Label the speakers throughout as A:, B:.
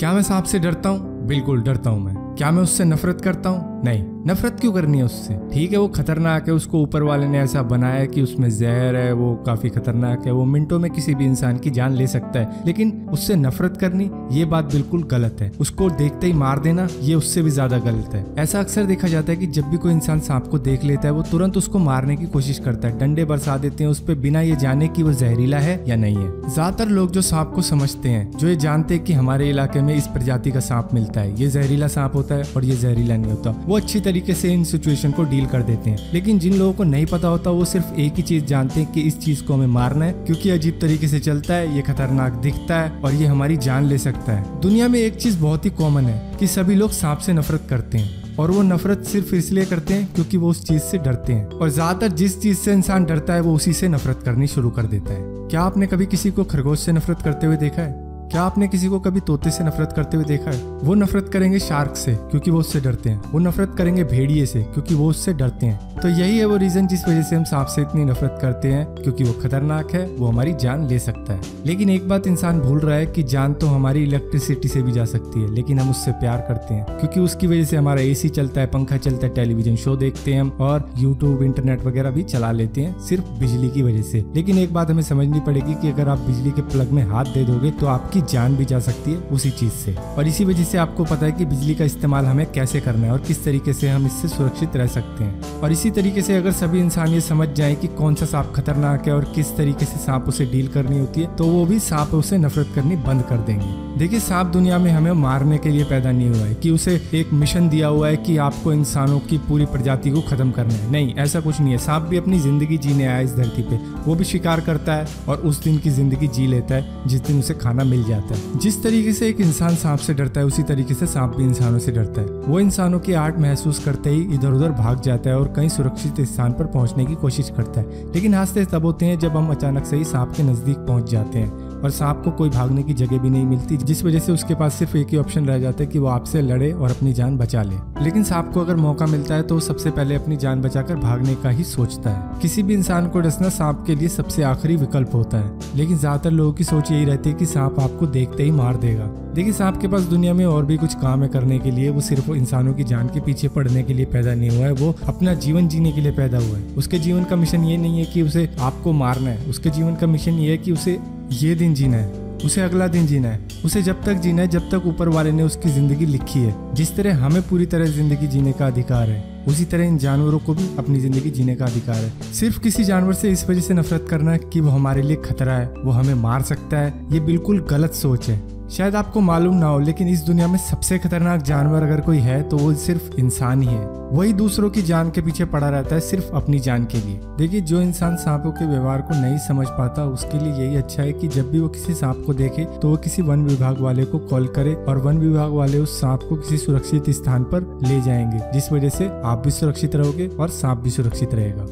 A: क्या मैं सांप से डरता हूँ? बिल्कुल डरता हूँ मैं। क्या मैं उससे नफरत करता हूँ? नहीं। नफरत क्यों करनी है उससे? ठीक है वो खतरनाक है, उसको ऊपर वाले ने ऐसा बनाया है कि उसमें जहर है, वो काफी खतरनाक है, वो मिनटों में किसी भी इंसान की जान ले सकता है, लेकिन उससे नफरत करनी ये बात बिल्कुल गलत है। उसको देखते ही मार देना ये उससे भी ज्यादा गलत है। ऐसा अक्सर देखा जाता है कि जब भी कोई इंसान सांप को देख लेता है वो तुरंत उसको मारने की कोशिश करता है, डंडे बरसा देते हैं उस पर बिना ये जाने कि वो जहरीला है या नहीं है। ज्यादातर लोग जो सांप को समझते हैं, जो ये जानते हैं कि हमारे इलाके में इस प्रजाति का सांप मिलता है, ये जहरीला सांप होता है और ये जहरीला नहीं होता, वो अच्छी तरीके से इन सिचुएशन को डील कर देते हैं। लेकिन जिन लोगों को नहीं पता होता वो सिर्फ एक ही चीज जानते हैं कि इस चीज को हमें मारना है क्योंकि अजीब तरीके से चलता है, ये खतरनाक दिखता है और ये हमारी जान ले सकता है। दुनिया में एक चीज बहुत ही कॉमन है कि सभी लोग सांप से नफरत करते हैं और वो नफरत सिर्फ इसलिए करते हैं क्योंकि वो उस चीज से डरते हैं। और ज्यादातर जिस चीज से इंसान डरता है वो उसी से नफरत करनी शुरू कर देता है। क्या आपने कभी किसी को खरगोश से नफरत करते हुए देखा है? क्या आपने किसी को कभी तोते से नफरत करते हुए देखा है? वो नफरत करेंगे शार्क से क्योंकि वो उससे डरते हैं, वो नफरत करेंगे भेड़िए से क्योंकि वो उससे डरते हैं। तो यही है वो रीजन जिस वजह से हम सांप से इतनी नफरत करते हैं, क्योंकि वो खतरनाक है, वो हमारी जान ले सकता है। लेकिन एक बात इंसान भूल रहा है कि जान तो हमारी इलेक्ट्रिसिटी से भी जा सकती है, लेकिन हम उससे प्यार करते हैं क्योंकि उसकी वजह से हमारा एसी चलता है, पंखा चलता है, टेलीविजन शो देखते हैं हम और यूट्यूब इंटरनेट वगैरह भी चला लेते हैं सिर्फ बिजली की वजह से। लेकिन एक बात हमें समझनी पड़ेगी कि अगर आप बिजली के प्लग में हाथ दे दोगे तो आपकी जान भी जा सकती है उसी चीज से। और इसी वजह से आपको पता है कि बिजली का इस्तेमाल हमें कैसे करना है और किस तरीके से हम इससे सुरक्षित रह सकते हैं। और इसी तरीके से अगर सभी इंसान ये समझ जाएं कि कौन सा सांप खतरनाक है और किस तरीके से सांपों से डील करनी होती है, तो वो भी सांपों से नफरत करनी बंद कर देंगे। देखिए सांप दुनिया में हमें मारने के लिए पैदा नहीं हुआ है कि उसे एक मिशन दिया हुआ है कि आपको इंसानों की पूरी प्रजाति को खत्म करना है। नहीं, ऐसा कुछ नहीं है। सांप भी अपनी जिंदगी जीने आया इस धरती पे, वो भी शिकार करता है और उस दिन की जिंदगी जी लेता है जिस दिन उसे खाना मिल जाता है। जिस तरीके से एक इंसान सांप से डरता है उसी तरीके से सांप भी इंसानों से डरता है। वो इंसानों की आहट महसूस करते ही इधर उधर भाग जाता है और कहीं सुरक्षित स्थान पर पहुंचने की कोशिश करता है। लेकिन हादसे तब होते हैं जब हम अचानक से ही सांप के नजदीक पहुंच जाते हैं और सांप को कोई भागने की जगह भी नहीं मिलती, जिस वजह से उसके पास सिर्फ एक ही ऑप्शन रह जाता है कि वो आपसे लड़े और अपनी जान बचा ले। लेकिन सांप को अगर मौका मिलता है तो वो सबसे पहले अपनी जान बचाकर भागने का ही सोचता है। किसी भी इंसान को डसना सांप के लिए सबसे आखिरी विकल्प होता है, लेकिन ज्यादातर लोगों की सोच यही रहती है कि सांप आपको देखते ही मार देगा। देखिए सांप के पास दुनिया में और भी कुछ काम है करने के लिए। वो सिर्फ इंसानों की जान के पीछे पड़ने के लिए पैदा नहीं हुआ है, वो अपना जीवन जीने के लिए पैदा हुआ है। उसके जीवन का मिशन ये नहीं है कि उसे आपको मारना है, उसके जीवन का मिशन ये है कि उसे ये दिन जीना है, उसे अगला दिन जीना है, उसे जब तक जीना है जब तक ऊपर वाले ने उसकी जिंदगी लिखी है। जिस तरह हमें पूरी तरह जिंदगी जीने का अधिकार है, उसी तरह इन जानवरों को भी अपनी जिंदगी जीने का अधिकार है। सिर्फ किसी जानवर से इस वजह से नफरत करना कि वो हमारे लिए खतरा है, वो हमें मार सकता है, ये बिल्कुल गलत सोच है। शायद आपको मालूम ना हो लेकिन इस दुनिया में सबसे खतरनाक जानवर अगर कोई है तो वो सिर्फ इंसान ही है। वही दूसरों की जान के पीछे पड़ा रहता है सिर्फ अपनी जान के लिए। देखिए जो इंसान सांपों के व्यवहार को नहीं समझ पाता उसके लिए यही अच्छा है कि जब भी वो किसी सांप को देखे तो वो किसी वन विभाग वाले को कॉल करे और वन विभाग वाले उस सांप को किसी सुरक्षित स्थान पर ले जाएंगे, जिस वजह से आप भी सुरक्षित रहोगे और सांप भी सुरक्षित रहेगा।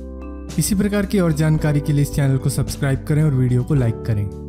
A: इसी प्रकार की और जानकारी के लिए इस चैनल को सब्सक्राइब करें और वीडियो को लाइक करें।